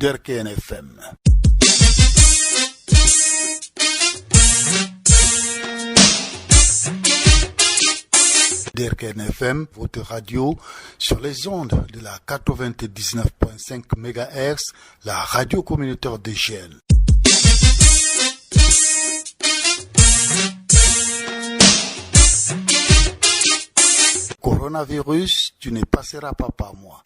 Derken FM. Derken FM, votre radio sur les ondes de la 99.5 MHz, la radio communautaire des jeunes. Coronavirus, tu ne passeras pas par moi.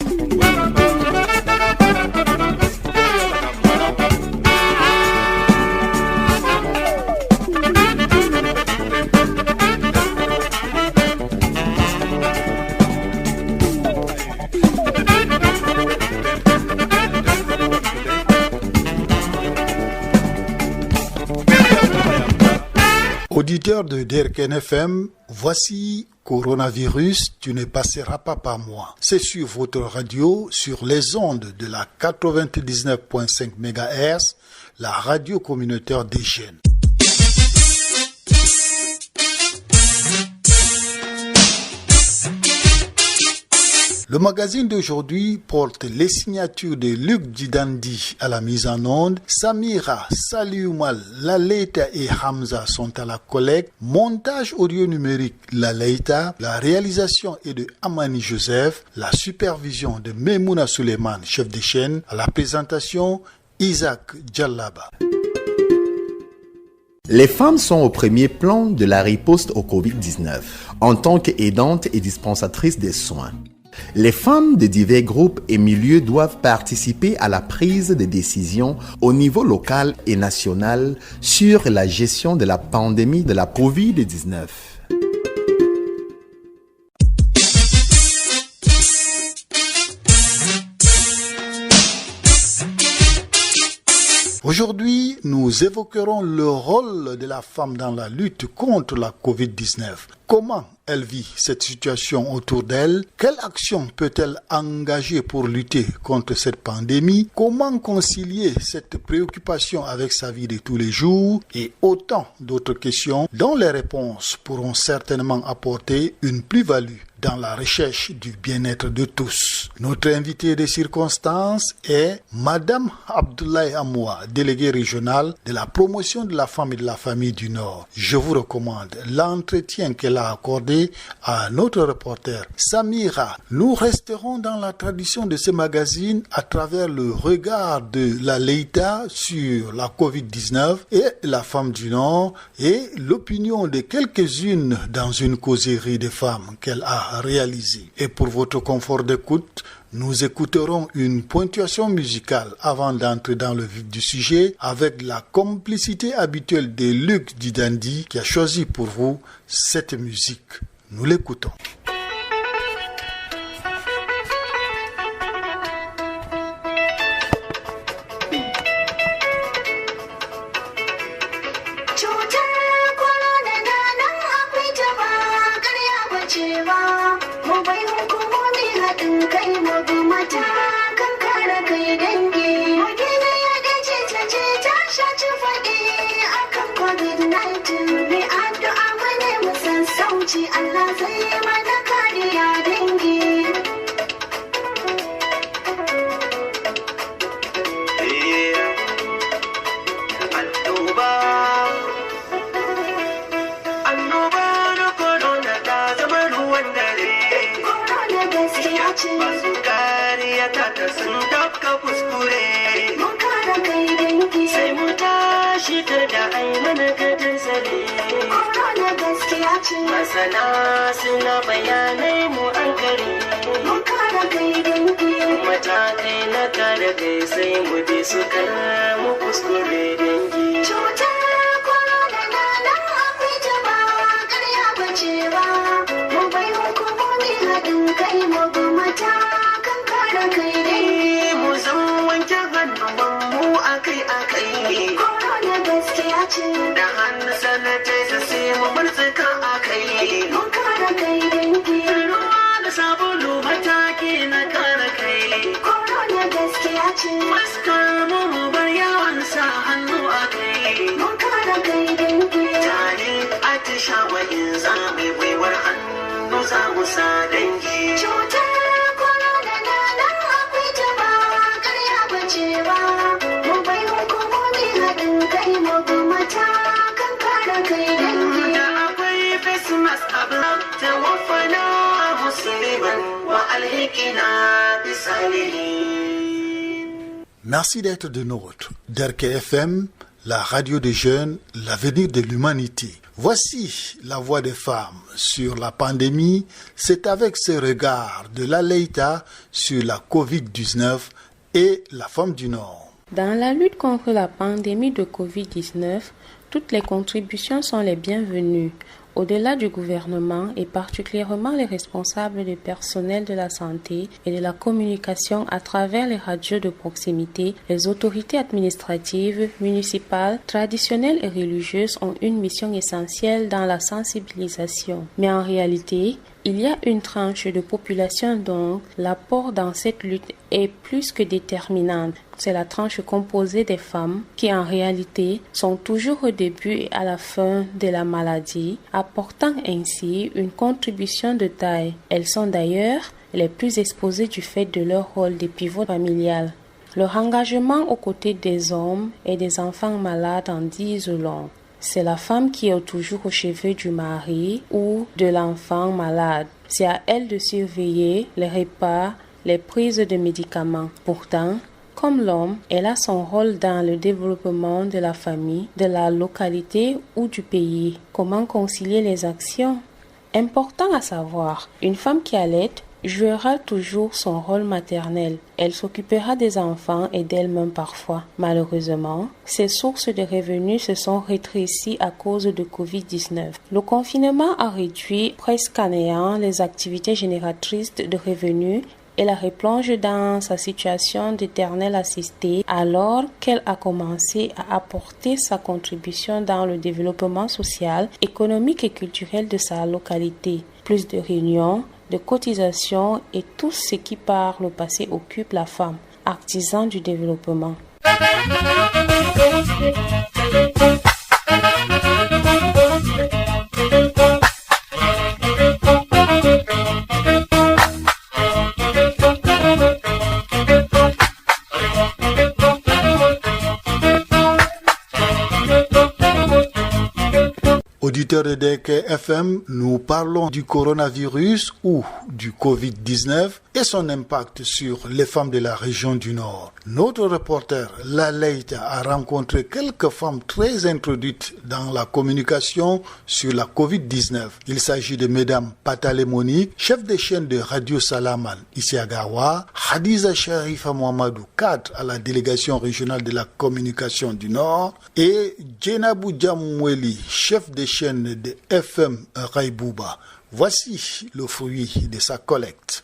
Auditeurs de Derken FM, voici Coronavirus, tu ne passeras pas par moi. C'est sur votre radio, sur les ondes de la 99.5 MHz, la radio communautaire des jeunes. Le magazine d'aujourd'hui porte les signatures de Luc Didandi à la mise en onde, Samira, Salioumal, Laleita et Hamza sont à la collecte, montage audio numérique Laleita, la réalisation est de Amani Joseph, la supervision de Memouna Suleiman, chef de chaîne, à la présentation Isaac Djallaba. Les femmes sont au premier plan de la riposte au Covid-19 en tant qu'aidantes et dispensatrices des soins. Les femmes de divers groupes et milieux doivent participer à la prise de décisions au niveau local et national sur la gestion de la pandémie de la COVID-19. Aujourd'hui, nous évoquerons le rôle de la femme dans la lutte contre la COVID-19. Comment elle vit cette situation autour d'elle? Quelle action peut-elle engager pour lutter contre cette pandémie? Comment concilier cette préoccupation avec sa vie de tous les jours? Et autant d'autres questions dont les réponses pourront certainement apporter une plus-value dans la recherche du bien-être de tous. Notre invitée de circonstance est Madame Abdoulaye Amoua, déléguée régionale de la promotion de la femme et de la famille du Nord. Je vous recommande l'entretien qu'elle a accordé à notre reporter Samira. Nous resterons dans la tradition de ce magazine à travers le regard de la Leïta sur la COVID-19 et la femme du Nord et l'opinion de quelques-unes dans une causerie de femmes qu'elle a réalisé. Et pour votre confort d'écoute, nous écouterons une ponctuation musicale avant d'entrer dans le vif du sujet avec la complicité habituelle de Luc Didandi qui a choisi pour vous cette musique. Nous l'écoutons. Allah zai mana kariya dangi. Annoba na corona ta zama ruwan dare. Corona gaskiya ce. Masu kariya ta sun tafka kuskure. Mun kare kai dangi. Sai mu tashi da ai mana gadin sare. Corona gaskiya ce. Masana suna bayanai mu an kare. Mun kare kai dangi. Matakai na kare kai sai mu bi su kar mu kuskure dangi. Cutar corona na nan akwai jama'a ƙarya bace ba. Mu bai hukumomi haɗin kai mu bi matakan kare kai dangi. Mu zan wanke hannuwan mu akai-akai. Corona gaskiya ce. Da hannu sanitizer sai mu murtsuka akai. Mun kare kai dangi. Ruwa da sabulu mataki na kare kai. Corona gaskiya ce. Maskar mu bar yawan sa hannu akai. Mun kare kai dangi. Tare atishawa in za mu baiwar hannu za mu sa dangi. Cutar corona na nan akwai jama'a ƙarya bace ba. Merci d'être de nôtres. Derke FM, la radio des jeunes, l'avenir de l'humanité. Voici la voix des femmes sur la pandémie. C'est avec ce regard de la Leïta sur la Covid-19 et la femme du Nord. Dans la lutte contre la pandémie de Covid-19, toutes les contributions sont les bienvenues. Au-delà du gouvernement et particulièrement les responsables du personnel de la santé et de la communication à travers les radios de proximité, les autorités administratives, municipales, traditionnelles et religieuses ont une mission essentielle dans la sensibilisation. Mais en réalité, il y a une tranche de population dont l'apport dans cette lutte est plus que déterminante. C'est la tranche composée des femmes qui en réalité sont toujours au début et à la fin de la maladie, apportant ainsi une contribution de taille. Elles sont d'ailleurs les plus exposées du fait de leur rôle de pivot familial. Leur engagement aux côtés des hommes et des enfants malades en disent long. C'est la femme qui est toujours au chevet du mari ou de l'enfant malade. C'est à elle de surveiller les repas, les prises de médicaments. Pourtant, comme l'homme, elle a son rôle dans le développement de la famille, de la localité ou du pays. Comment concilier les actions? Important à savoir, une femme qui allaite jouera toujours son rôle maternel. Elle s'occupera des enfants et d'elle-même parfois. Malheureusement, ses sources de revenus se sont rétrécies à cause de Covid-19. Le confinement a réduit presque à néant les activités génératrices de revenus et la replonge dans sa situation d'éternelle assistée alors qu'elle a commencé à apporter sa contribution dans le développement social, économique et culturel de sa localité. Plus de réunions, de cotisations et tout ce qui par le passé occupe la femme, artisan du développement. Auditeurs de Derke FM, nous parlons du coronavirus ou du Covid-19 et son impact sur les femmes de la région du Nord. Notre reporter La Leïta a rencontré quelques femmes très introduites dans la communication sur la Covid-19. Il s'agit de Mesdames Patale Monique, chef de chaîne de Radio Salaman ici à Gawa, Hadiza Sharifa Mohamedou, cadre à la délégation régionale de la communication du Nord, et Djenabou Djamoueli, chef de chaîne de FM Raibouba. Voici le fruit de sa collecte.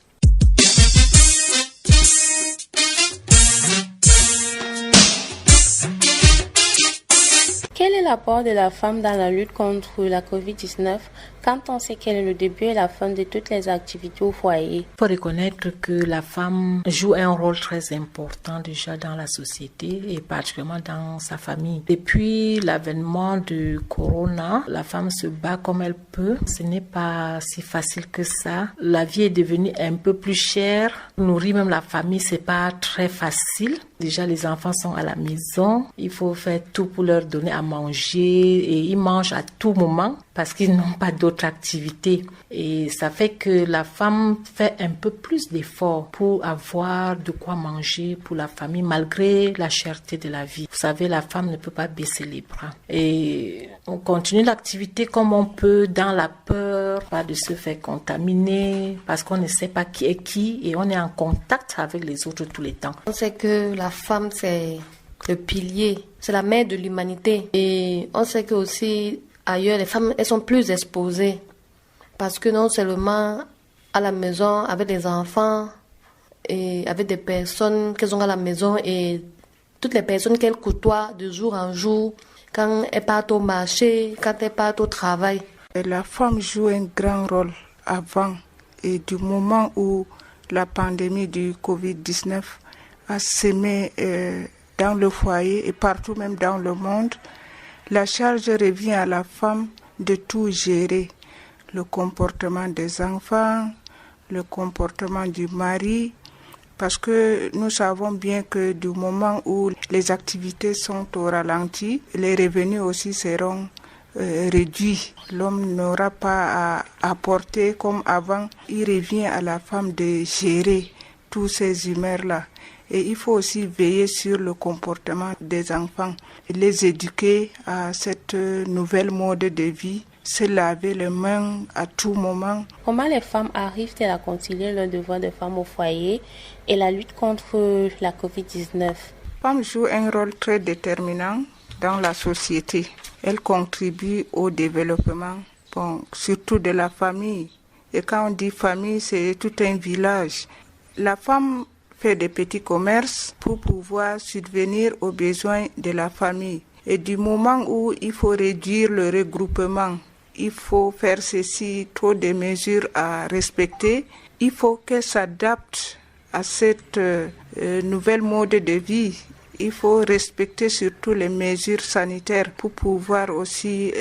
Quel est l'apport de la femme dans la lutte contre la Covid-19 quand on sait quel est le début et la fin de toutes les activités au foyer? Il faut reconnaître que la femme joue un rôle très important déjà dans la société et particulièrement dans sa famille. Depuis l'avènement du corona, la femme se bat comme elle peut. Ce n'est pas si facile que ça. La vie est devenue un peu plus chère. Nourrir même la famille, c'est pas très facile. Déjà, les enfants sont à la maison. Il faut faire tout pour leur donner à manger et ils mangent à tout moment parce qu'ils n'ont pas d'autres activités. Et ça fait que la femme fait un peu plus d'efforts pour avoir de quoi manger pour la famille malgré la cherté de la vie. Vous savez, la femme ne peut pas baisser les bras. Et on continue l'activité comme on peut dans la peur, pas de se faire contaminer parce qu'on ne sait pas qui est qui et on est en contact avec les autres tout le temps. On sait que la femme, c'est le pilier, c'est la mère de l'humanité. Et on sait que aussi ailleurs, les femmes, elles sont plus exposées. Parce que non seulement à la maison, avec des enfants, et avec des personnes qu'elles ont à la maison, et toutes les personnes qu'elles côtoient de jour en jour, quand elles partent au marché, quand elles partent au travail. La femme joue un grand rôle avant et du moment où la pandémie du Covid-19 a sémé dans le foyer et partout même dans le monde, la charge revient à la femme de tout gérer. Le comportement des enfants, le comportement du mari, parce que nous savons bien que du moment où les activités sont au ralenti, les revenus aussi seront réduits. L'homme n'aura pas à apporter comme avant. Il revient à la femme de gérer tous ces humeurs-là. Et il faut aussi veiller sur le comportement des enfants, les éduquer à cette nouvelle mode de vie, se laver les mains à tout moment. Comment les femmes arrivent-elles à concilier leur devoir de femme au foyer et la lutte contre la COVID-19? Les femmes jouent un rôle très déterminant dans la société. Elles contribuent au développement, surtout de la famille. Et quand on dit famille, c'est tout un village. La femme fait des petits commerces pour pouvoir subvenir aux besoins de la famille. Et du moment où il faut réduire le regroupement, il faut faire ceci, trop de mesures à respecter, il faut qu'elle s'adapte à cette nouvelle mode de vie. Il faut respecter surtout les mesures sanitaires pour pouvoir aussi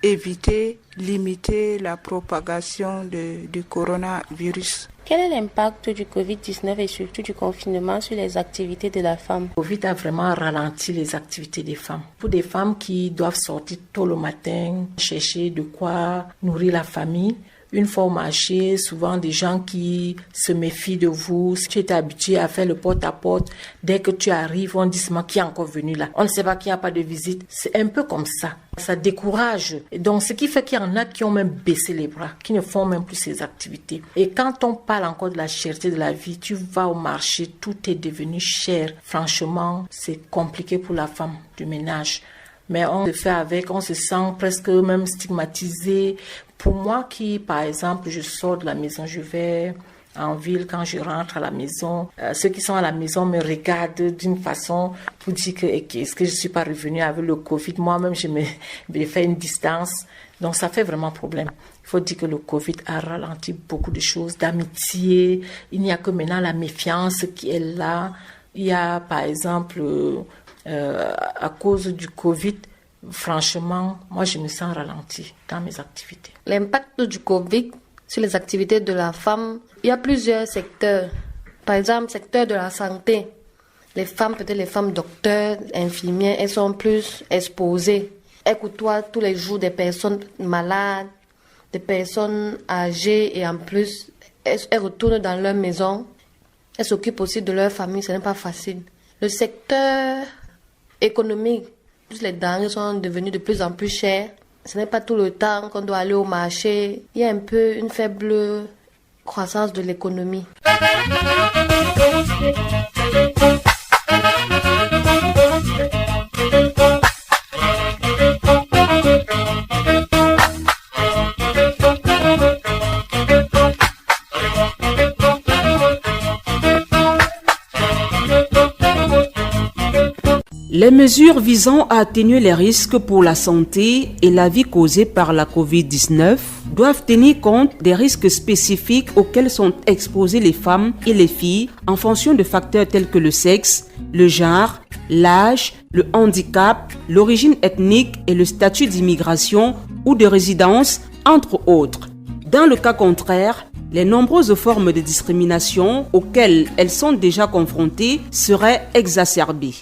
éviter, limiter la propagation du coronavirus. Quel est l'impact du Covid-19 et surtout du confinement sur les activités de la femme? Le Covid a vraiment ralenti les activités des femmes. Pour des femmes qui doivent sortir tôt le matin, chercher de quoi nourrir la famille, une fois au marché, souvent des gens qui se méfient de vous. Si tu es habitué à faire le porte-à-porte, dès que tu arrives, on dit seulement qui est encore venu là. On ne sait pas qu'il n'y a pas de visite. C'est un peu comme ça. Ça décourage. Et donc, ce qui fait qu'il y en a qui ont même baissé les bras, qui ne font même plus ces activités. Et quand on parle encore de la cherté de la vie, tu vas au marché, tout est devenu cher. Franchement, c'est compliqué pour la femme du ménage. Mais on se fait avec, on se sent presque même stigmatisé. Pour moi qui, par exemple, je sors de la maison, je vais en ville, quand je rentre à la maison, ceux qui sont à la maison me regardent d'une façon pour dire que est-ce que je ne suis pas revenue avec le Covid. Moi-même, je me fais une distance. Donc, ça fait vraiment problème. Il faut dire que le Covid a ralenti beaucoup de choses, d'amitié. Il n'y a que maintenant la méfiance qui est là. Il y a, par exemple, à cause du Covid, franchement, moi, je me sens ralentie dans mes activités. L'impact du Covid sur les activités de la femme, il y a plusieurs secteurs. Par exemple, secteur de la santé. Les femmes, peut-être les femmes docteurs, infirmières, elles sont plus exposées. Elles côtoient tous les jours des personnes malades, des personnes âgées et en plus, elles retournent dans leur maison. Elles s'occupent aussi de leur famille, ce n'est pas facile. Le secteur économique, les denrées sont devenues de plus en plus chères. Ce n'est pas tout le temps qu'on doit aller au marché. Il y a un peu une faible croissance de l'économie. Les mesures visant à atténuer les risques pour la santé et la vie causée par la COVID-19 doivent tenir compte des risques spécifiques auxquels sont exposées les femmes et les filles en fonction de facteurs tels que le sexe, le genre, l'âge, le handicap, l'origine ethnique et le statut d'immigration ou de résidence, entre autres. Dans le cas contraire, les nombreuses formes de discrimination auxquelles elles sont déjà confrontées seraient exacerbées.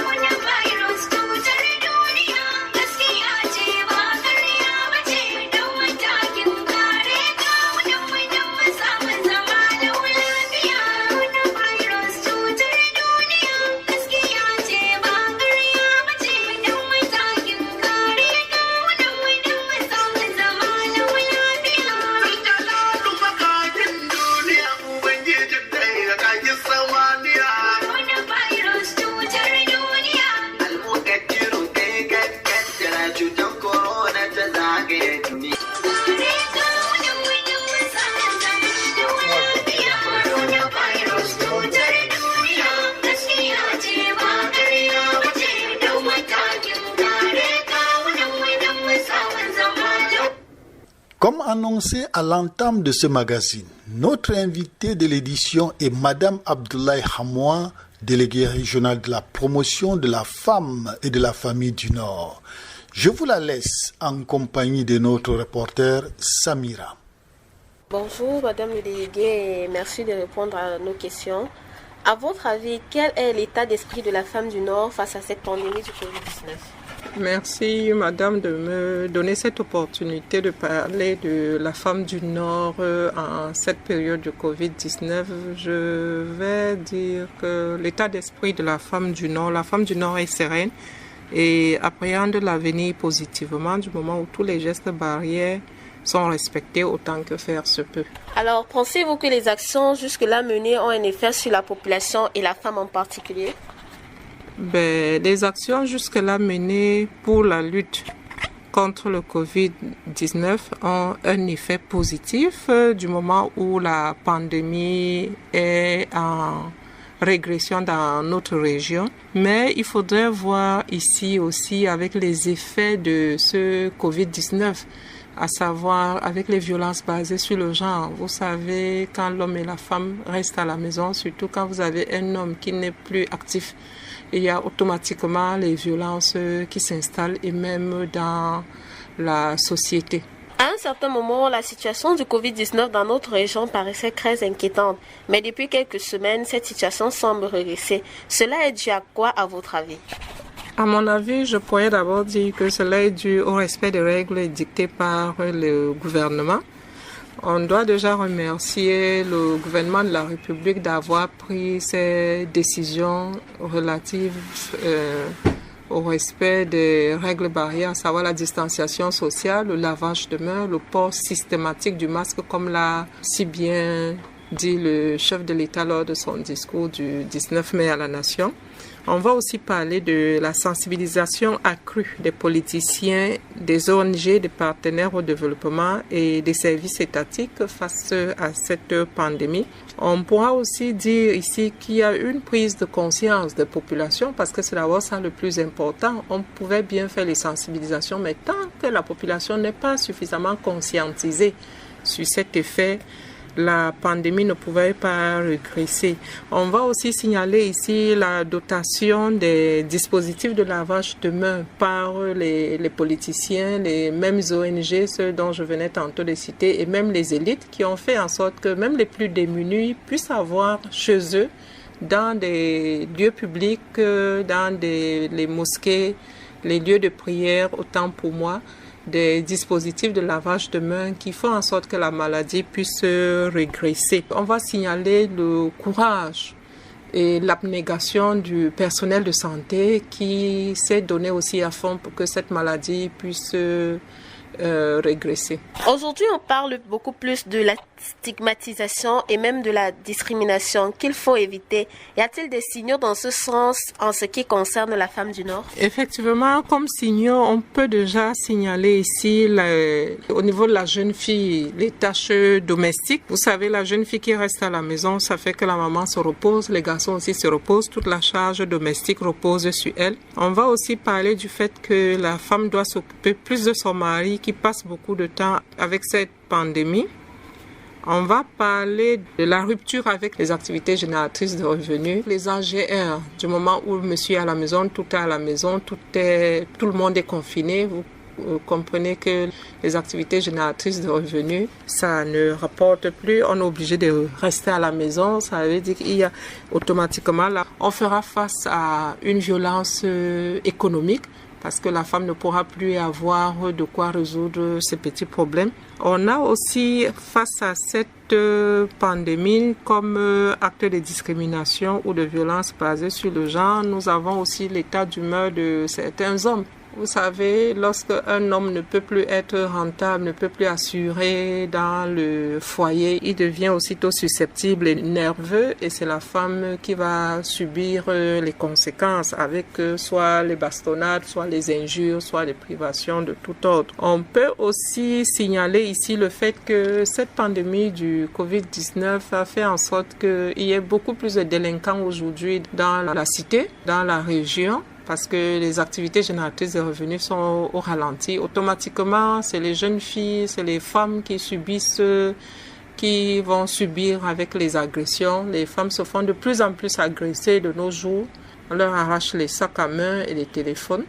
Coronavirus Comme annoncé à l'entame de ce magazine, notre invitée de l'édition est Madame Abdoulaye Hamoua, déléguée régionale de la promotion de la femme et de la famille du Nord. Je vous la laisse en compagnie de notre reporter Samira. Bonjour Madame le délégué et merci de répondre à nos questions. À votre avis, quel est l'état d'esprit de la femme du Nord face à cette pandémie du Covid-19? Merci Madame de me donner cette opportunité de parler de la femme du Nord en cette période de Covid-19. Je vais dire que l'état d'esprit de la femme du Nord est sereine et appréhende l'avenir positivement du moment où tous les gestes barrières sont respectés autant que faire se peut. Alors, pensez-vous que les actions jusque-là menées ont un effet sur la population et la femme en particulier? Les actions jusque-là menées pour la lutte contre le Covid-19 ont un effet positif du moment où la pandémie est en régression dans notre région. Mais il faudrait voir ici aussi avec les effets de ce Covid-19, à savoir avec les violences basées sur le genre. Vous savez, quand l'homme et la femme restent à la maison, surtout quand vous avez un homme qui n'est plus actif, il y a automatiquement les violences qui s'installent et même dans la société. À un certain moment, la situation du Covid-19 dans notre région paraissait très inquiétante. Mais depuis quelques semaines, cette situation semble regresser. Cela est dû à quoi, à votre avis? À mon avis, je pourrais d'abord dire que cela est dû au respect des règles dictées par le gouvernement. On doit déjà remercier le gouvernement de la République d'avoir pris ces décisions relatives au respect des règles barrières, à savoir la distanciation sociale, le lavage de mains, le port systématique du masque, comme l'a si bien dit le chef de l'État lors de son discours du 19 mai à la Nation. On va aussi parler de la sensibilisation accrue des politiciens, des ONG, des partenaires au développement et des services étatiques face à cette pandémie. On pourra aussi dire ici qu'il y a une prise de conscience des populations parce que c'est d'abord ça le plus important. On pouvait bien faire les sensibilisations, mais tant que la population n'est pas suffisamment conscientisée sur cet effet, la pandémie ne pouvait pas régresser. On va aussi signaler ici la dotation des dispositifs de lavage de mains par les politiciens, les mêmes ONG, ceux dont je venais tantôt de citer, et même les élites qui ont fait en sorte que même les plus démunis puissent avoir chez eux, dans des lieux publics, dans les mosquées, les lieux de prière, autant pour moi, des dispositifs de lavage de mains qui font en sorte que la maladie puisse régresser. On va signaler le courage et l'abnégation du personnel de santé qui s'est donné aussi à fond pour que cette maladie puisse régresser. Aujourd'hui, on parle beaucoup plus de la stigmatisation et même de la discrimination qu'il faut éviter. Y a-t-il des signaux dans ce sens en ce qui concerne la femme du Nord? Effectivement, comme signaux, on peut déjà signaler ici au niveau de la jeune fille, les tâches domestiques. Vous savez, la jeune fille qui reste à la maison, ça fait que la maman se repose, les garçons aussi se reposent, toute la charge domestique repose sur elle. On va aussi parler du fait que la femme doit s'occuper plus de son mari qui passe beaucoup de temps avec cette pandémie. On va parler de la rupture avec les activités génératrices de revenus, les AGR. Du moment où monsieur est à la maison, tout est à la maison, tout le monde est confiné. Vous comprenez que les activités génératrices de revenus, ça ne rapporte plus. On est obligé de rester à la maison. Ça veut dire qu'il y a automatiquement là, on fera face à une violence économique, parce que la femme ne pourra plus avoir de quoi résoudre ces petits problèmes. On a aussi, face à cette pandémie, comme acte de discrimination ou de violence basée sur le genre, nous avons aussi l'état d'humeur de certains hommes. Vous savez, lorsque un homme ne peut plus être rentable, ne peut plus assurer dans le foyer, il devient aussitôt susceptible et nerveux et c'est la femme qui va subir les conséquences avec soit les bastonnades, soit les injures, soit les privations de tout ordre. On peut aussi signaler ici le fait que cette pandémie du Covid-19 a fait en sorte qu'il y ait beaucoup plus de délinquants aujourd'hui dans la cité, dans la région. parce que les activités génératrices de revenus sont au ralenti. Automatiquement, c'est les jeunes filles, c'est les femmes qui vont subir avec les agressions. Les femmes se font de plus en plus agresser de nos jours. On leur arrache les sacs à main et les téléphones.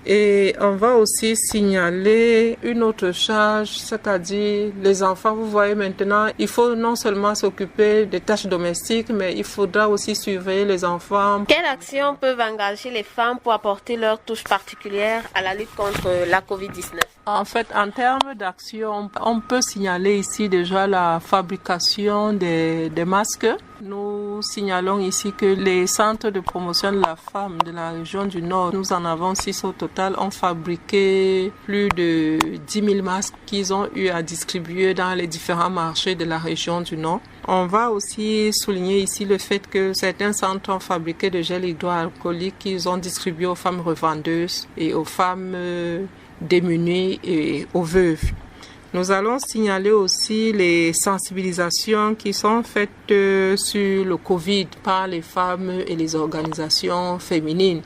Et on va aussi signaler une autre charge, c'est-à-dire les enfants. Vous voyez maintenant, il faut non seulement s'occuper des tâches domestiques, mais il faudra aussi surveiller les enfants. Quelles actions peuvent engager les femmes pour apporter leur touche particulière à la lutte contre la COVID-19? En fait, en termes d'action, on peut signaler ici déjà la fabrication des masques. Nous signalons ici que les centres de promotion de la femme de la région du Nord, nous en avons 6 au total, ont fabriqué plus de 10 000 masques qu'ils ont eu à distribuer dans les différents marchés de la région du Nord. On va aussi souligner ici le fait que certains centres ont fabriqué de gel hydroalcoolique qu'ils ont distribué aux femmes revendeuses et aux femmes démunies et aux veuves. Nous allons signaler aussi les sensibilisations qui sont faites sur le Covid par les femmes et les organisations féminines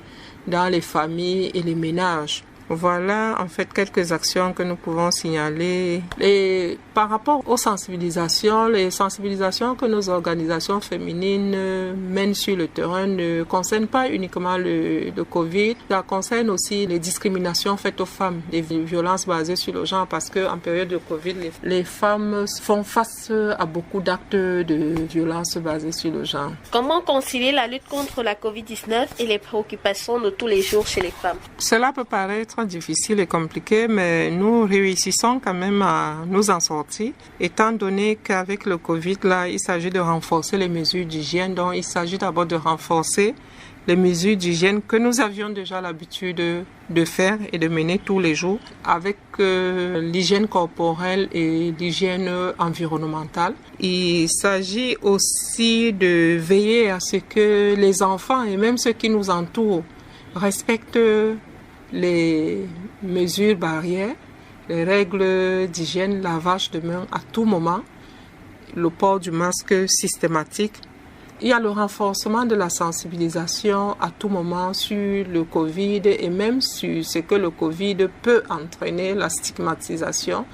dans les familles et les ménages. Voilà en fait quelques actions que nous pouvons signaler. Et par rapport aux sensibilisations, les sensibilisations que nos organisations féminines mènent sur le terrain ne concernent pas uniquement le Covid, ça concerne aussi les discriminations faites aux femmes, les violences basées sur le genre, parce qu'en période de Covid, les femmes font face à beaucoup d'actes de violences basées sur le genre. Comment concilier la lutte contre la COVID-19 et les préoccupations de tous les jours chez les femmes? Cela peut paraître difficile et compliqué, mais nous réussissons quand même à nous en sortir, étant donné qu'avec le Covid, là, il s'agit de renforcer les mesures d'hygiène. Donc, il s'agit d'abord de renforcer les mesures d'hygiène que nous avions déjà l'habitude de faire et de mener tous les jours avec l'hygiène corporelle et l'hygiène environnementale. Il s'agit aussi de veiller à ce que les enfants et même ceux qui nous entourent respectent les mesures barrières, les règles d'hygiène, lavage de mains à tout moment, le port du masque systématique. Il y a le renforcement de la sensibilisation à tout moment sur le Covid et même sur ce que le Covid peut entraîner, la stigmatisation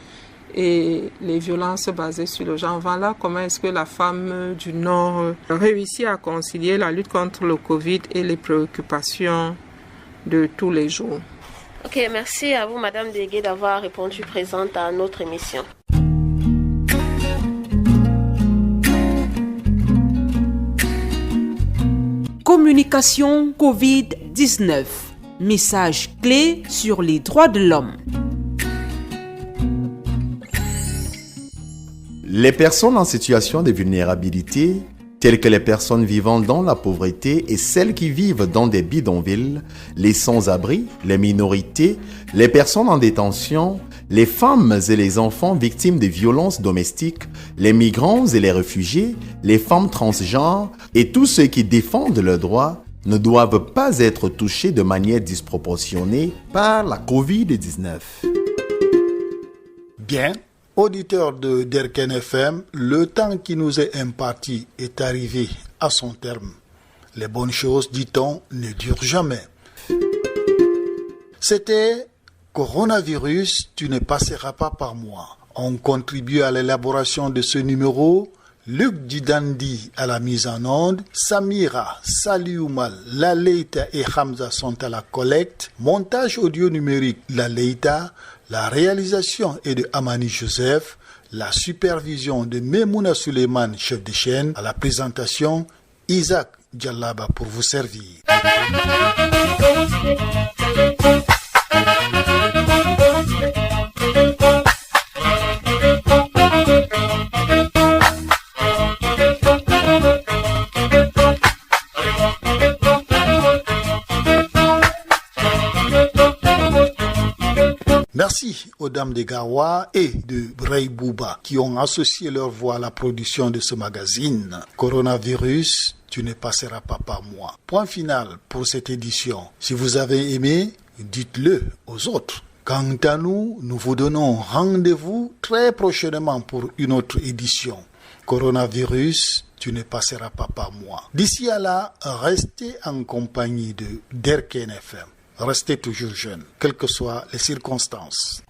et les violences basées sur le genre. Voilà comment est-ce que la femme du Nord réussit à concilier la lutte contre le Covid et les préoccupations de tous les jours. Ok, merci à vous, Madame Dégué, d'avoir répondu présente à notre émission. Communication COVID-19. Message clé sur les droits de l'homme. Les personnes en situation de vulnérabilité, telles que les personnes vivant dans la pauvreté et celles qui vivent dans des bidonvilles, les sans-abri, les minorités, les personnes en détention, les femmes et les enfants victimes de violences domestiques, les migrants et les réfugiés, les femmes transgenres et tous ceux qui défendent leurs droits ne doivent pas être touchés de manière disproportionnée par la COVID-19. Bien. Auditeurs de Derken FM, le temps qui nous est imparti est arrivé à son terme. Les bonnes choses, dit-on, ne durent jamais. C'était Coronavirus, tu ne passeras pas par moi. On contribue à l'élaboration de ce numéro. Luc Didandi à la mise en onde, Samira, Salioumal, Laleita et Hamza sont à la collecte, montage audio numérique Laleita, la réalisation est de Amani Joseph, la supervision de Memouna Suleiman, chef de chaîne, à la présentation Isaac Djallaba pour vous servir. Merci aux dames de Gawa et de Brey Bouba qui ont associé leur voix à la production de ce magazine. Coronavirus, tu ne passeras pas par moi. Point final pour cette édition. Si vous avez aimé, dites-le aux autres. Quant à nous, nous vous donnons rendez-vous très prochainement pour une autre édition. Coronavirus, tu ne passeras pas par moi. D'ici à là, restez en compagnie de Derken FM. Restez toujours jeune, quelles que soient les circonstances.